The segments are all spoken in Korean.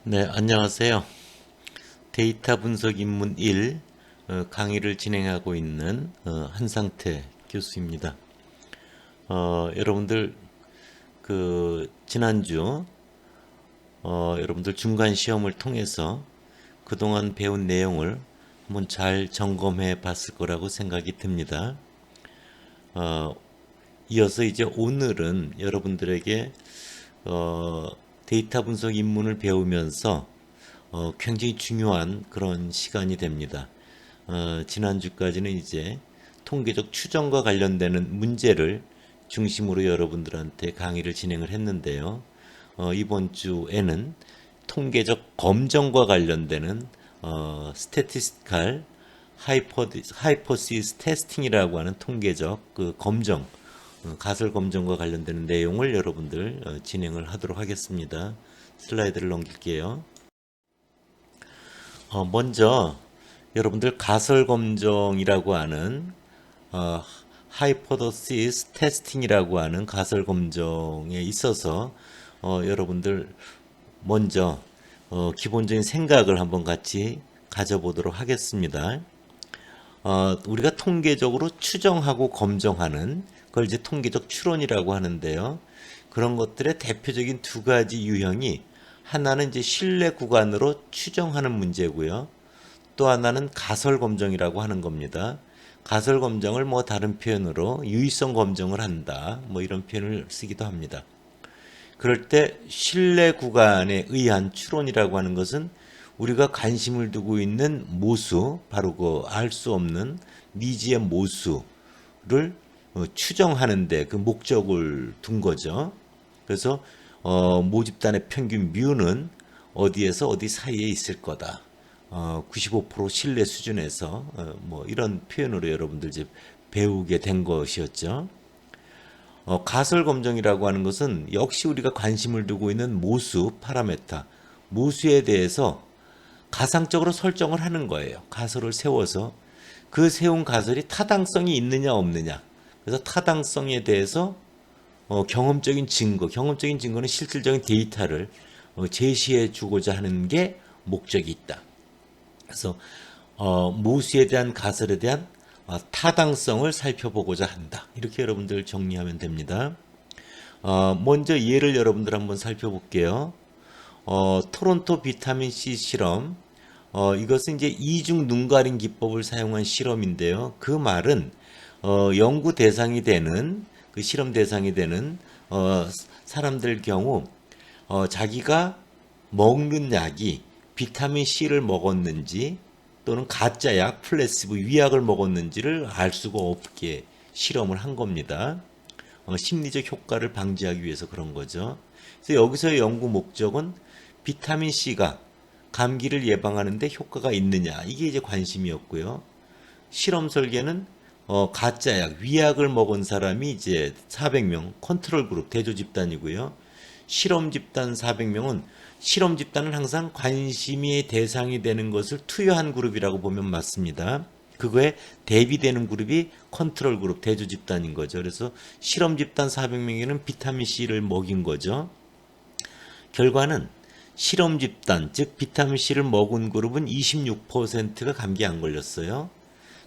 네, 안녕하세요. 데이터 분석 입문 1 강의를 진행하고 있는 한상태 교수입니다. 여러분들 지난주 여러분들 중간 시험을 통해서 그동안 배운 내용을 한번 잘 점검해 봤을 거라고 생각이 듭니다. 이어서 이제 오늘은 여러분들에게 데이터 분석 입문을 배우면서 굉장히 중요한 그런 시간이 됩니다. 지난주까지는 이제 통계적 추정과 관련되는 문제를 중심으로 여러분들한테 강의를 진행을 했는데요. 이번 주에는 통계적 검정과 관련되는 statistical hypothesis testing이라고 하는 통계적 그 검정, 가설 검정과 관련되는 내용을 여러분들 진행을 하도록 하겠습니다. 슬라이드를 넘길게요. 먼저 여러분들 가설 검정이라고 하는 하이포더시스 테스팅이라고 하는 가설 검정에 있어서 여러분들 먼저 기본적인 생각을 한번 같이 가져보도록 하겠습니다. 우리가 통계적으로 추정하고 검정하는 그걸 이제 통계적 추론이라고 하는데요. 그런 것들의 대표적인 두 가지 유형이 하나는 이제 신뢰 구간으로 추정하는 문제고요. 또 하나는 가설 검정이라고 하는 겁니다. 가설 검정을 뭐 다른 표현으로 유의성 검정을 한다. 뭐 이런 표현을 쓰기도 합니다. 그럴 때 신뢰 구간에 의한 추론이라고 하는 것은 우리가 관심을 두고 있는 모수, 바로 그 알 수 없는 미지의 모수를 추정하는데 그 목적을 둔 거죠. 그래서 모집단의 평균 뮤는 어디에서 어디 사이에 있을 거다. 95% 신뢰 수준에서 뭐 이런 표현으로 여러분들 이제 배우게 된 것이었죠. 가설 검정이라고 하는 것은 역시 우리가 관심을 두고 있는 모수 파라메타, 모수에 대해서 가상적으로 설정을 하는 거예요. 가설을 세워서 그 세운 가설이 타당성이 있느냐 없느냐. 그래서 타당성에 대해서 경험적인 증거는 실질적인 데이터를 제시해 주고자 하는 게 목적이 있다. 그래서 모수에 대한 가설에 대한 타당성을 살펴보고자 한다. 이렇게 여러분들 정리하면 됩니다. 먼저 예를 여러분들 한번 살펴볼게요. 토론토 비타민 C 실험. 이것은 이제 이중 눈 가림 기법을 사용한 실험인데요. 그 말은 연구 대상이 되는 그 실험 대상이 되는 사람들 경우 자기가 먹는 약이 비타민 C를 먹었는지 또는 가짜 약, 플래시보 위약을 먹었는지를 알 수가 없게 실험을 한 겁니다. 심리적 효과를 방지하기 위해서 그런 거죠. 그래서 여기서의 연구 목적은 비타민 C가 감기를 예방하는 데 효과가 있느냐, 이게 이제 관심이었고요. 실험 설계는 가짜 약, 위약을 먹은 사람이 이제 400명, 컨트롤 그룹, 대조 집단이고요. 실험 집단 400명은 실험 집단은 항상 관심의 대상이 되는 것을 투여한 그룹이라고 보면 맞습니다. 그거에 대비되는 그룹이 컨트롤 그룹, 대조 집단인 거죠. 그래서 실험 집단 400명에는 비타민 C를 먹인 거죠. 결과는 실험 집단, 즉 비타민 C를 먹은 그룹은 26%가 감기에 안 걸렸어요.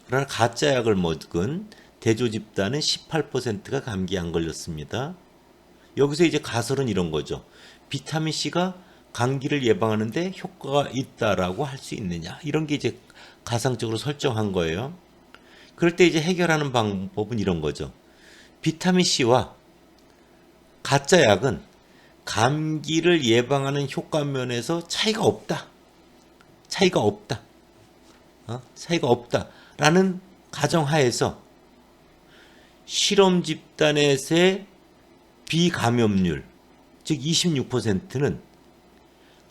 그러나 가짜 약을 먹은 대조 집단은 18%가 감기에 안 걸렸습니다. 여기서 이제 가설은 이런 거죠. 비타민 C가 감기를 예방하는데 효과가 있다라고 할 수 있느냐. 이런 게 이제 가상적으로 설정한 거예요. 그럴 때 이제 해결하는 방법은 이런 거죠. 비타민 C와 가짜 약은 감기를 예방하는 효과 면에서 차이가 없다. 차이가 없다. 차이가 없다라는 가정하에서 실험 집단에서의 비감염률, 즉 26%는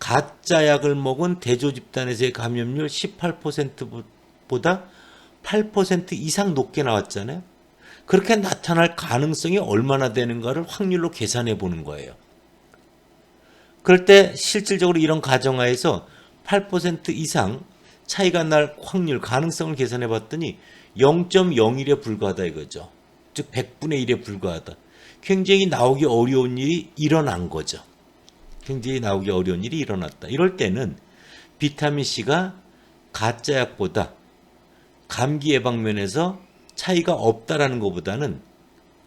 가짜 약을 먹은 대조 집단에서의 감염률 18%보다 8% 이상 높게 나왔잖아요. 그렇게 나타날 가능성이 얼마나 되는가를 확률로 계산해 보는 거예요. 그럴 때 실질적으로 이런 가정하에서 8% 이상 차이가 날 확률, 가능성을 계산해 봤더니 0.01에 불과하다 이거죠. 즉 100분의 1에 불과하다. 굉장히 나오기 어려운 일이 일어난 거죠. 굉장히 나오기 어려운 일이 일어났다. 이럴 때는 비타민C가 가짜약보다 감기 예방면에서 차이가 없다라는 것보다는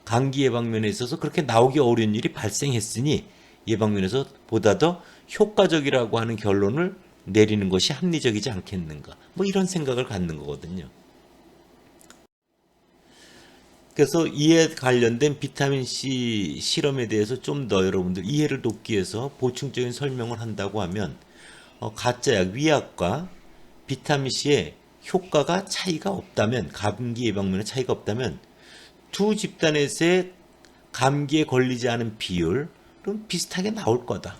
감기 예방면에 있어서 그렇게 나오기 어려운 일이 발생했으니 예방면에서 보다 더 효과적이라고 하는 결론을 내리는 것이 합리적이지 않겠는가. 뭐 이런 생각을 갖는 거거든요. 그래서 이에 관련된 비타민C 실험에 대해서 좀 더 여러분들 이해를 돕기 위해서 보충적인 설명을 한다고 하면 가짜약, 위약과 비타민C의 효과가 차이가 없다면, 감기 예방면에 차이가 없다면 두 집단에서의 감기에 걸리지 않은 비율은 비슷하게 나올 거다.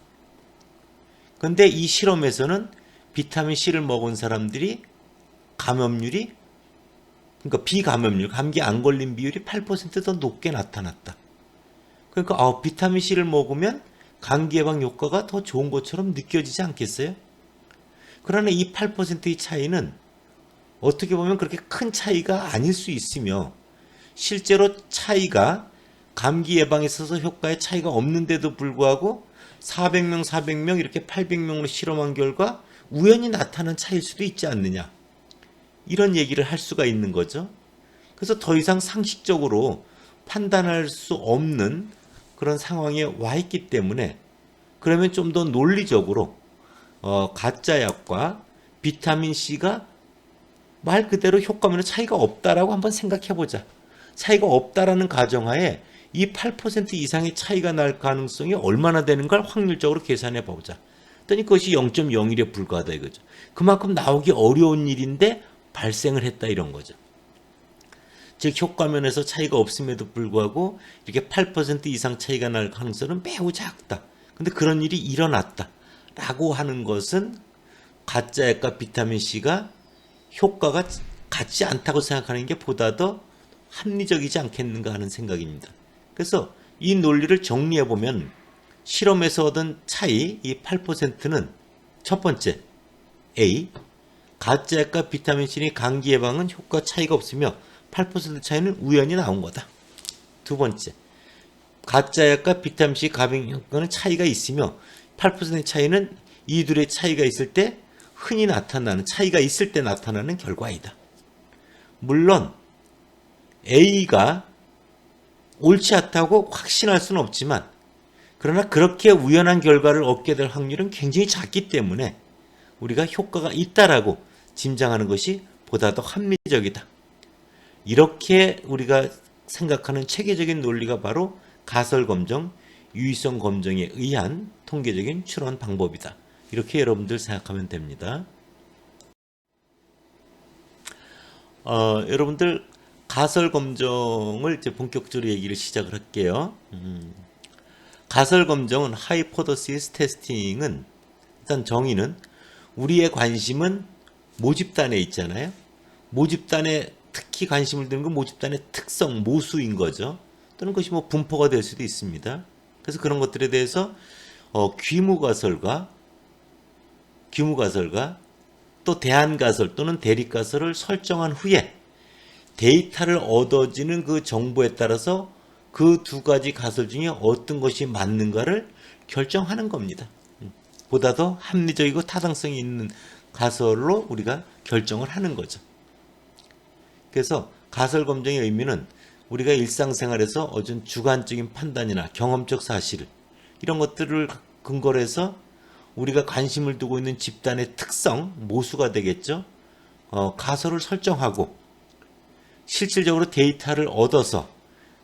그런데 이 실험에서는 비타민C를 먹은 사람들이 감염률이, 그러니까 비감염률, 감기 안 걸린 비율이 8%더 높게 나타났다. 그러니까 비타민C를 먹으면 감기 예방 효과가 더 좋은 것처럼 느껴지지 않겠어요? 그러나 이 8%의 차이는 어떻게 보면 그렇게 큰 차이가 아닐 수 있으며 실제로 차이가 감기 예방에 있어서 효과에 차이가 없는데도 불구하고 400명, 400명 이렇게 800명으로 실험한 결과 우연히 나타난 차이일 수도 있지 않느냐. 이런 얘기를 할 수가 있는 거죠. 그래서 더 이상 상식적으로 판단할 수 없는 그런 상황에 와 있기 때문에 그러면 좀 더 논리적으로 가짜약과 비타민C가 말 그대로 효과면에 차이가 없다라고 한번 생각해 보자. 차이가 없다라는 가정하에 이 8% 이상의 차이가 날 가능성이 얼마나 되는 걸 확률적으로 계산해 보자. 그랬더니 그것이 0.01에 불과하다 이거죠. 그만큼 나오기 어려운 일인데 발생을 했다 이런 거죠. 즉 효과면에서 차이가 없음에도 불구하고 이렇게 8% 이상 차이가 날 가능성은 매우 작다. 근데 그런 일이 일어났다. 라고 하는 것은 가짜약과 비타민C가 효과가 같지 않다고 생각하는 게 보다 더 합리적이지 않겠는가 하는 생각입니다. 그래서 이 논리를 정리해보면 실험에서 얻은 차이, 이 8%는 첫 번째, A, 가짜약과 비타민C의 감기 예방은 효과 차이가 없으며 8% 차이는 우연히 나온 거다. 두 번째, 가짜약과 비타민C 감염 효과는 차이가 있으며 8%의 차이는 이 둘의 차이가 있을 때 흔히 나타나는, 차이가 있을 때 나타나는 결과이다. 물론 A가 옳지 않다고 확신할 수는 없지만 그러나 그렇게 우연한 결과를 얻게 될 확률은 굉장히 작기 때문에 우리가 효과가 있다라고 짐작하는 것이 보다 더 합리적이다. 이렇게 우리가 생각하는 체계적인 논리가 바로 가설검정, 유의성 검정에 의한 통계적인 추론 방법이다. 이렇게 여러분들 생각하면 됩니다. 여러분들 가설검정을 이제 본격적으로 얘기를 시작을 할게요. 가설검정은 하이포더시스 테스팅은 일단 정의는 우리의 관심은 모집단에 있잖아요. 모집단에 특히 관심을 두는 건 모집단의 특성, 모수인 거죠. 또는 그것이 뭐 분포가 될 수도 있습니다. 그래서 그런 것들에 대해서 규모가설과 또 대안가설 또는 대립가설을 설정한 후에 데이터를 얻어지는 그 정보에 따라서 그 두 가지 가설 중에 어떤 것이 맞는가를 결정하는 겁니다. 보다 더 합리적이고 타당성이 있는 가설로 우리가 결정을 하는 거죠. 그래서 가설 검정의 의미는 우리가 일상생활에서 어떤 주관적인 판단이나 경험적 사실 이런 것들을 근거로 해서 우리가 관심을 두고 있는 집단의 특성, 모수가 되겠죠. 가설을 설정하고 실질적으로 데이터를 얻어서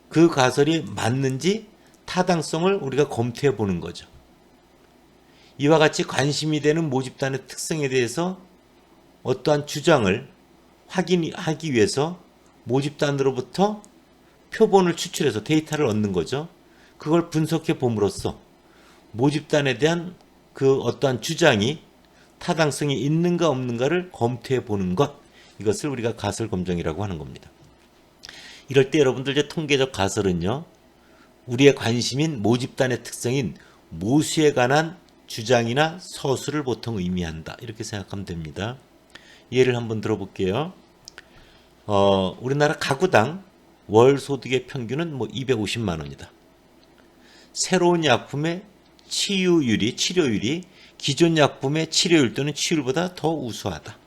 그 가설이 맞는지 타당성을 우리가 검토해 보는 거죠. 이와 같이 관심이 되는 모집단의 특성에 대해서 어떠한 주장을 확인하기 위해서 모집단으로부터 표본을 추출해서 데이터를 얻는 거죠. 그걸 분석해 봄으로써 모집단에 대한 그 어떠한 주장이 타당성이 있는가 없는가를 검토해 보는 것, 이것을 우리가 가설 검정이라고 하는 겁니다. 이럴 때 여러분들 이제 통계적 가설은요, 우리의 관심인 모집단의 특성인 모수에 관한 주장이나 서술을 보통 의미한다. 이렇게 생각하면 됩니다. 예를 한번 들어볼게요. 우리나라 가구당 월 소득의 평균은 250만 원이다. 새로운 약품의 치료율이 기존 약품의 치료율 또는 치료율보다 더 우수하다.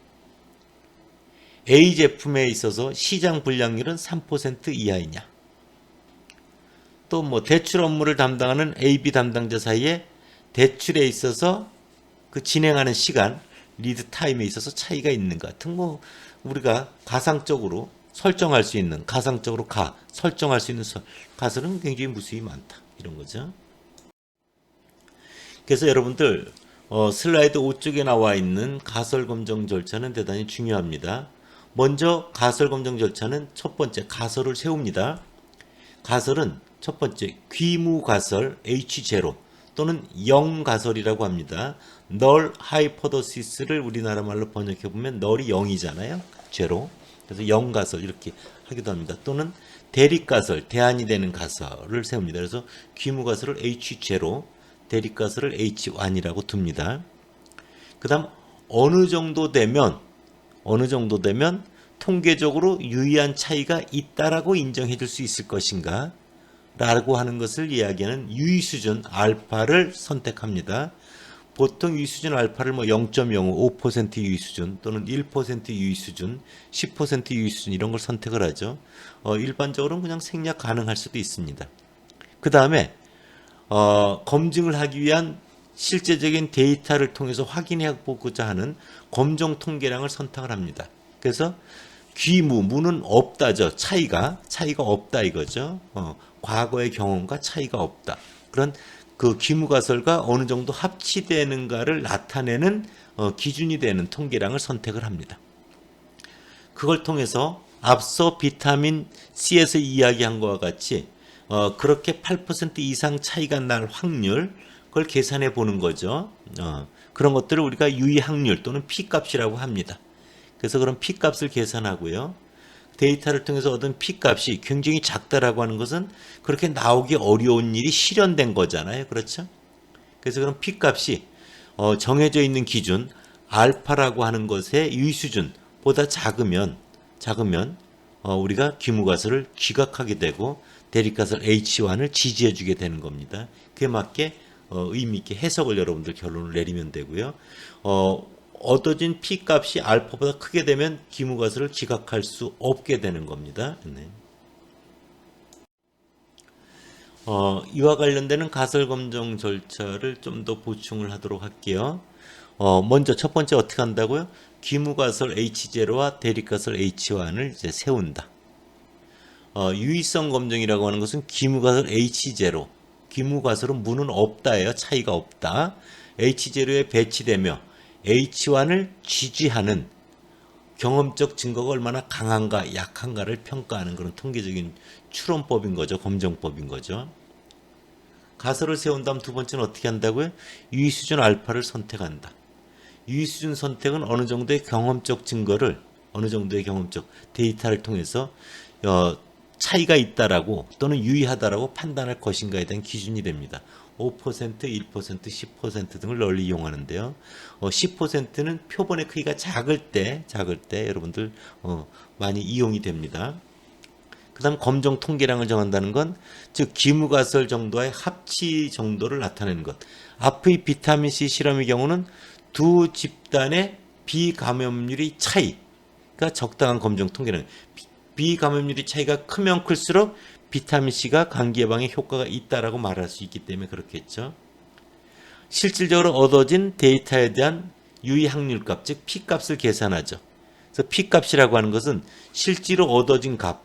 A 제품에 있어서 시장 불량률은 3% 이하이냐. 또 뭐 대출 업무를 담당하는 A, B 담당자 사이에 대출에 있어서 그 진행하는 시간, 리드 타임에 있어서 차이가 있는가 같은 뭐 우리가 가상적으로 설정할 수 있는 설정할 수 있는 가설은 굉장히 무수히 많다. 이런 거죠. 그래서 여러분들 슬라이드 5쪽에 나와 있는 가설 검정 절차는 대단히 중요합니다. 먼저 가설 검정 절차는 첫 번째 가설을 세웁니다. 가설은 첫 번째 귀무 가설 H0 또는 0 가설이라고 합니다. 널 하이포더시스를 우리나라 말로 번역해 보면 널이 0이잖아요. 제로. 그래서 0 가설 이렇게 하기도 합니다. 또는 대립 가설, 대안이 되는 가설을 세웁니다. 그래서 귀무 가설을 H0, 대립 가설을 H1이라고 둡니다. 그다음 어느 정도 되면 통계적으로 유의한 차이가 있다라고 인정해 줄 수 있을 것인가 라고 하는 것을 이야기하는 유의 수준 알파를 선택합니다. 보통 유의 수준 알파를 뭐 0.05, 5% 유의 수준 또는 1% 유의 수준, 10% 유의 수준 이런 걸 선택을 하죠. 일반적으로는 그냥 생략 가능할 수도 있습니다. 그 다음에 검증을 하기 위한 실제적인 데이터를 통해서 확인해 보고자 하는 검정 통계량을 선택을 합니다. 그래서 무는 없다죠. 차이가 없다 이거죠. 과거의 경험과 차이가 없다. 그런 그 귀무 가설과 어느 정도 합치되는가를 나타내는 기준이 되는 통계량을 선택을 합니다. 그걸 통해서 앞서 비타민 C에서 이야기한 것과 같이 그렇게 8% 이상 차이가 날 확률 그걸 계산해 보는 거죠. 그런 것들을 우리가 유의 확률 또는 P값이라고 합니다. 그래서 그런 P값을 계산하고요. 데이터를 통해서 얻은 P값이 굉장히 작다라고 하는 것은 그렇게 나오기 어려운 일이 실현된 거잖아요. 그렇죠? 그래서 그런 P값이 정해져 있는 기준 알파라고 하는 것의 유의 수준보다 작으면 우리가 귀무가설을 기각하게 되고 대립가설 H1을 지지해 주게 되는 겁니다. 그에 맞게 의미 있게 해석을 여러분들 결론을 내리면 되고요. 얻어진 P값이 알파보다 크게 되면 귀무가설을 기각할 수 없게 되는 겁니다. 네. 이와 관련되는 가설 검정 절차를 좀 더 보충을 하도록 할게요. 먼저 첫 번째 어떻게 한다고요? 귀무가설 H0와 대립가설 H1을 이제 세운다. 유의성 검증이라고 하는 것은 귀무가설 H0, 귀무가설은 무는 없다예요. 차이가 없다. H0에 배치되며 H1을 지지하는 경험적 증거가 얼마나 강한가 약한가를 평가하는 그런 통계적인 추론법인 거죠. 검정법인 거죠. 가설을 세운 다음 두 번째는 어떻게 한다고요? 유의 수준 알파를 선택한다. 유의 수준 선택은 어느 정도의 경험적 데이터를 통해서 차이가 있다라고 또는 유의하다라고 판단할 것인가에 대한 기준이 됩니다. 5%, 1%, 10% 등을 널리 이용하는데요. 10%는 표본의 크기가 작을 때 여러분들 많이 이용이 됩니다. 그 다음 검정 통계량을 정한다는 건 즉 기무가설 정도의 합치 정도를 나타내는 것. 앞의 비타민C 실험의 경우는 두 집단의 비감염률의 차이가 적당한 검정 통계량. 비감염률의 차이가 크면 클수록 비타민C가 감기 예방에 효과가 있다라고 말할 수 있기 때문에 그렇겠죠. 실질적으로 얻어진 데이터에 대한 유의 확률값, 즉 P값을 계산하죠. 그래서 P값이라고 하는 것은 실제로 얻어진 값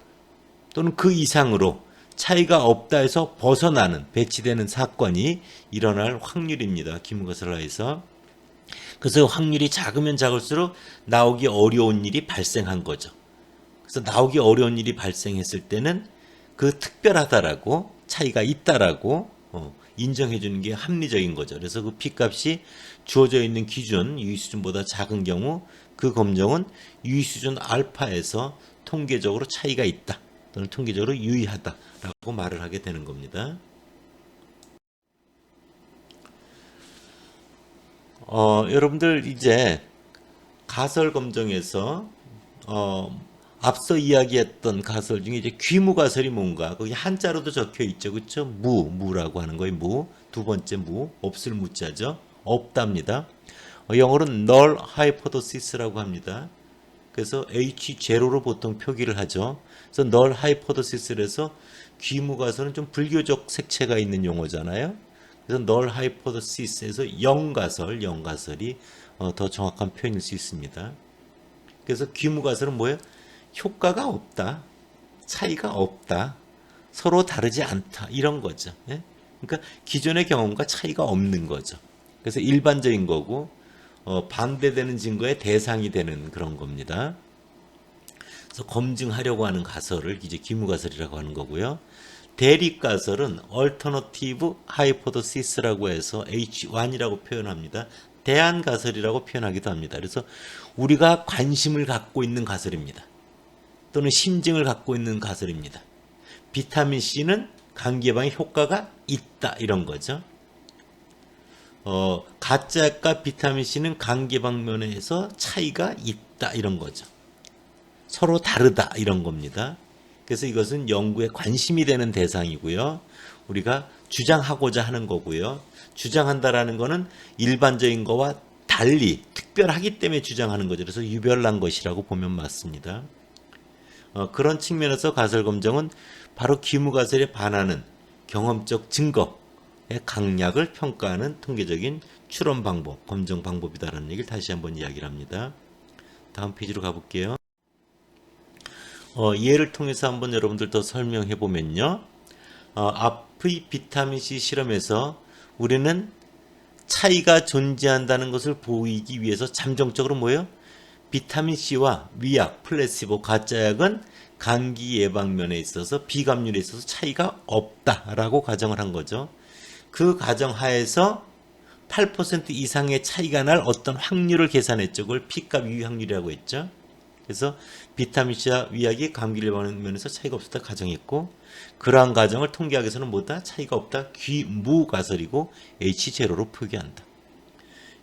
또는 그 이상으로 차이가 없다 해서 벗어나는 배치되는 사건이 일어날 확률입니다. 기무가설화에서. 그래서 확률이 작으면 작을수록 나오기 어려운 일이 발생한 거죠. 그래서 나오기 어려운 일이 발생했을 때는 그 특별하다라고 차이가 있다라고 인정해 주는 게 합리적인 거죠. 그래서 그 P값이 주어져 있는 기준 유의 수준보다 작은 경우 그 검정은 유의 수준 알파에서 통계적으로 차이가 있다 또는 통계적으로 유의하다라고 말을 하게 되는 겁니다. 여러분들 이제 가설 검정에서 앞서 이야기했던 가설 중에 이제 귀무가설이 뭔가 거기 한자로도 적혀 있죠, 그렇죠? 무라고 하는 거예요. 두 번째 없을 무자죠. 없답니다. 영어로는 null hypothesis라고 합니다. 그래서 H0로 보통 표기를 하죠. 그래서 null hypothesis에서 귀무가설은 좀 불교적 색채가 있는 용어잖아요. 그래서 null hypothesis에서 영가설이 더 정확한 표현일 수 있습니다. 그래서 귀무가설은 뭐예요? 효과가 없다, 차이가 없다, 서로 다르지 않다, 이런 거죠. 예? 그러니까 기존의 경험과 차이가 없는 거죠. 그래서 일반적인 거고 반대되는 증거의 대상이 되는 그런 겁니다. 그래서 검증하려고 하는 가설을 이제 귀무가설이라고 하는 거고요. 대립가설은 alternative hypothesis라고 해서 H1이라고 표현합니다. 대안가설이라고 표현하기도 합니다. 그래서 우리가 관심을 갖고 있는 가설입니다. 또는 심증을 갖고 있는 가설입니다. 비타민C는 감기 예방에 효과가 있다, 이런 거죠. 가짜약과 비타민C는 감기 예방 면에서 차이가 있다, 이런 거죠. 서로 다르다, 이런 겁니다. 그래서 이것은 연구에 관심이 되는 대상이고요. 우리가 주장하고자 하는 거고요. 주장한다라는 거는 일반적인 거와 달리 특별하기 때문에 주장하는 거죠. 그래서 유별난 것이라고 보면 맞습니다. 그런 측면에서 가설검정은 바로 귀무가설에 반하는 경험적 증거의 강약을 평가하는 통계적인 추론 방법, 검증 방법이다라는 얘기를 다시 한번 이야기를 합니다. 다음 페이지로 가볼게요. 예를 통해서 한번 여러분들 더 설명해 보면요. 앞의 비타민C 실험에서 우리는 차이가 존재한다는 것을 보이기 위해서 잠정적으로 뭐예요? 비타민C와 위약, 플래시보, 가짜약은 감기 예방 면에 있어서 비감률에 있어서 차이가 없다라고 가정을 한 거죠. 그 가정하에서 8% 이상의 차이가 날 어떤 확률을 계산했죠. 그걸 P값 유의 확률이라고 했죠. 그래서 비타민C와 위약이 감기 예방 면에서 차이가 없었다 가정했고, 그러한 가정을 통계학에서는 뭐다? 차이가 없다. 귀무가설이고 H0로 표기한다.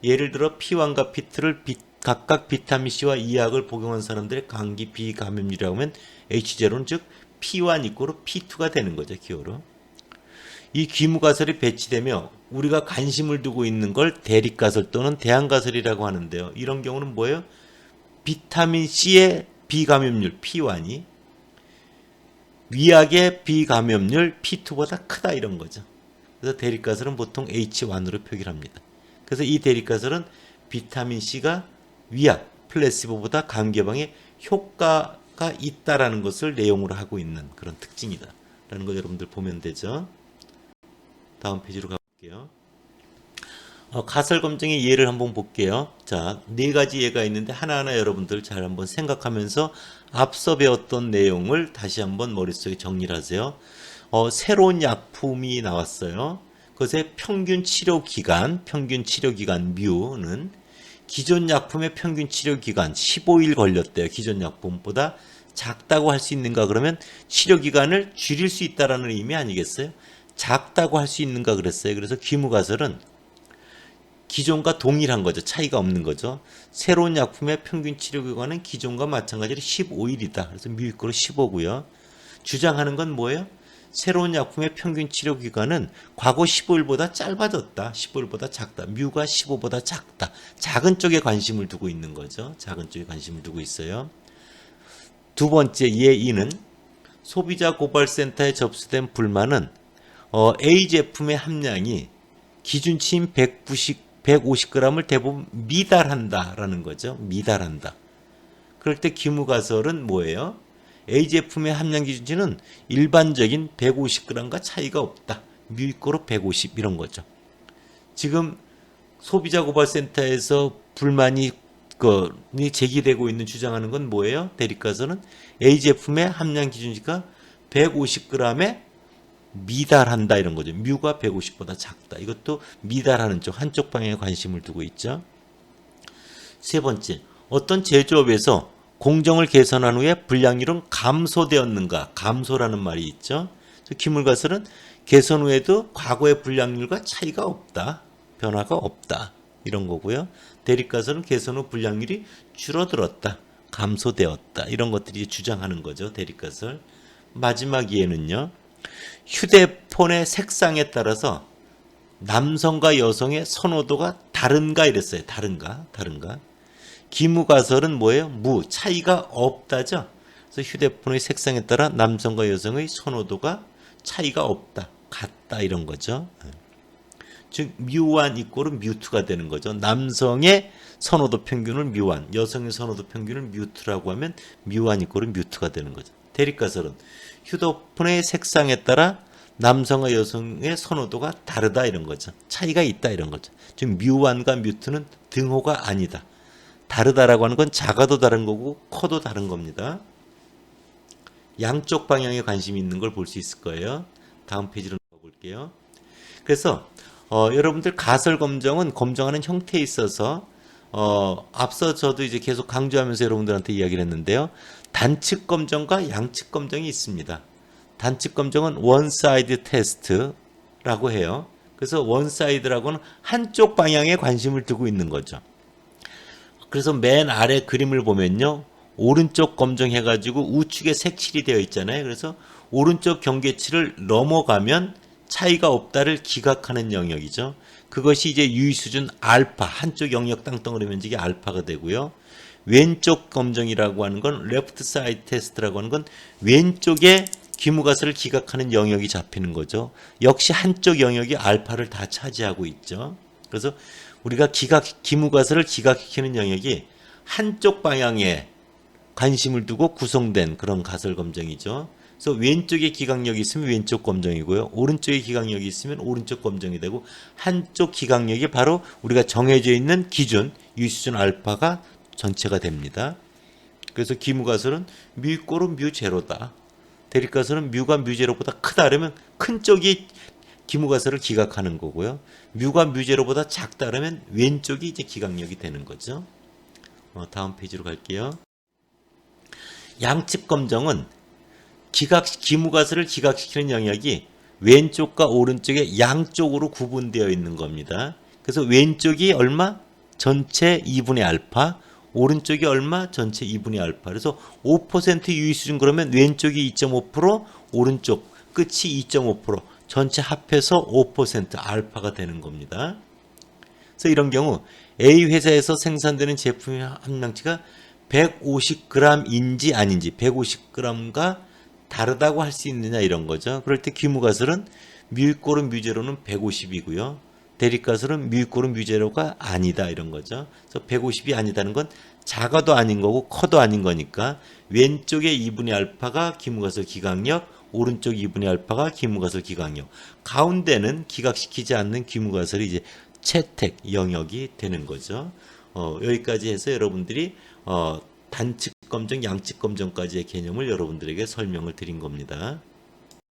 예를 들어 P1과 P2를 각각 비타민C와 이약을 복용한 사람들의 감기 비감염률이라고 하면 H0는 즉 P1 이꼬로 P2가 되는 거죠. 기호로. 이 귀무가설이 배치되며 우리가 관심을 두고 있는 걸 대립가설 또는 대안가설이라고 하는데요. 이런 경우는 뭐예요? 비타민C의 비감염률 P1이 위약의 비감염률 P2보다 크다, 이런 거죠. 그래서 대립가설은 보통 H1으로 표기를 합니다. 그래서 이 대립가설은 비타민C가 위약, 플래시보보다 감기 예방에 효과가 있다라는 것을 내용으로 하고 있는 그런 특징이다 라는 거 여러분들 보면 되죠. 다음 페이지로 가볼게요. 가설 검증의 예를 한번 볼게요. 자, 4가지 예가 있는데 하나하나 여러분들 잘 한번 생각하면서 앞서 배웠던 내용을 다시 한번 머릿속에 정리를 하세요. 새로운 약품이 나왔어요. 그것의 평균 치료 기간 뮤는 기존 약품의 평균 치료 기간 15일 걸렸대요. 기존 약품보다 작다고 할 수 있는가? 그러면 치료 기간을 줄일 수 있다라는 의미 아니겠어요? 작다고 할 수 있는가 그랬어요. 그래서 귀무가설은 기존과 동일한 거죠. 차이가 없는 거죠. 새로운 약품의 평균 치료 기간은 기존과 마찬가지로 15일이다. 그래서 뮤이코로 15고요. 주장하는 건 뭐예요? 새로운 약품의 평균 치료 기간은 과거 15일보다 짧아졌다. 15일보다 작다. 뮤가 15보다 작다. 작은 쪽에 관심을 두고 있는 거죠. 작은 쪽에 관심을 두고 있어요. 두 번째 예 2는 소비자 고발센터에 접수된 불만은 A 제품의 함량이 기준치인 150g을 대부분 미달한다라는 거죠. 미달한다. 그럴 때 귀무가설은 뭐예요? A 제품의 함량 기준치는 일반적인 150g과 차이가 없다. 뮤이코로 150 이런 거죠. 지금 소비자 고발센터에서 불만이 제기되고 있는 주장하는 건 뭐예요? 대립가설은 A 제품의 함량 기준치가 150g에 미달한다 이런 거죠. 뮤가 150보다 작다. 이것도 미달하는 쪽, 한쪽 방향에 관심을 두고 있죠. 세 번째, 어떤 제조업에서 공정을 개선한 후에 불량률은 감소되었는가? 감소라는 말이 있죠. 귀무가설은 개선 후에도 과거의 불량률과 차이가 없다. 변화가 없다. 이런 거고요. 대립가설은 개선 후 불량률이 줄어들었다. 감소되었다. 이런 것들이 주장하는 거죠. 대립가설. 마지막 이해는요. 휴대폰의 색상에 따라서 남성과 여성의 선호도가 다른가 이랬어요. 다른가. 기무가설은 뭐예요? 차이가 없다죠. 그래서 휴대폰의 색상에 따라 남성과 여성의 선호도가 차이가 없다. 같다 이런 거죠. 즉 뮤1 이꼴은 뮤2가 되는 거죠. 남성의 선호도 평균을 뮤1, 여성의 선호도 평균을 뮤2라고 하면 뮤1 이꼴은 뮤2가 되는 거죠. 대립가설은 휴대폰의 색상에 따라 남성과 여성의 선호도가 다르다 이런 거죠. 차이가 있다 이런 거죠. 즉 뮤1과 뮤2는 등호가 아니다. 다르다라고 하는 건 작아도 다른 거고 커도 다른 겁니다. 양쪽 방향에 관심이 있는 걸 볼 수 있을 거예요. 다음 페이지로 볼게요. 그래서 여러분들 가설 검정은 검정하는 형태에 있어서 앞서 저도 이제 계속 강조하면서 여러분들한테 이야기를 했는데요. 단측 검정과 양측 검정이 있습니다. 단측 검정은 원사이드 테스트라고 해요. 그래서 원사이드라고는 한쪽 방향에 관심을 두고 있는 거죠. 그래서 맨 아래 그림을 보면요. 오른쪽 검정해가지고 우측에 색칠이 되어 있잖아요. 그래서 오른쪽 경계치를 넘어가면 차이가 없다를 기각하는 영역이죠. 그것이 이제 유의 수준 알파, 한쪽 영역 땅덩어리 면적이 알파가 되고요. 왼쪽 검정이라고 하는 건 레프트 사이드 테스트라고 하는 건 왼쪽에 기무가설을 기각하는 영역이 잡히는 거죠. 역시 한쪽 영역이 알파를 다 차지하고 있죠. 그래서 우리가 기무가설을 기각시키는 영역이 한쪽 방향에 관심을 두고 구성된 그런 가설 검정이죠. 그래서 왼쪽에 기각력이 있으면 왼쪽 검정이고요. 오른쪽에 기각력이 있으면 오른쪽 검정이 되고 한쪽 기각력이 바로 우리가 정해져 있는 기준 유수준 알파가 전체가 됩니다. 그래서 기무가설은 뮤꼴은 뮤제로다. 대립가설은 뮤가 뮤제로보다 크다 그러면 큰 쪽이 기무가설을 기각하는 거고요. 뮤가 뮤제로보다 작다 그러면 왼쪽이 이제 기각력이 되는 거죠. 다음 페이지로 갈게요. 양측 검정은 기무가설을 기각시키는 영역이 왼쪽과 오른쪽에 양쪽으로 구분되어 있는 겁니다. 그래서 왼쪽이 얼마? 전체 2분의 알파, 오른쪽이 얼마? 전체 2분의 알파. 그래서 5% 유의수준 그러면 왼쪽이 2.5%, 오른쪽 끝이 2.5%, 전체 합해서 5% 알파가 되는 겁니다. 그래서 이런 경우 A 회사에서 생산되는 제품의 함량치가 150g인지 아닌지 150g과 다르다고 할 수 있느냐 이런 거죠. 그럴 때 기무가설은 뮤꼴은 뮤제로는 150이고요. 대립가설은 뮤꼴은 뮤제로가 아니다 이런 거죠. 그래서 150이 아니다는 건 작아도 아닌 거고 커도 아닌 거니까 왼쪽에 2분의 알파가 기무가설 기각력, 오른쪽 2분의 알파가 기무가설 기각력, 가운데는 기각시키지 않는 기무가설이 이제 채택 영역이 되는 거죠. 여기까지 해서 여러분들이 단측 검정, 양측 검정까지의 개념을 여러분들에게 설명을 드린 겁니다.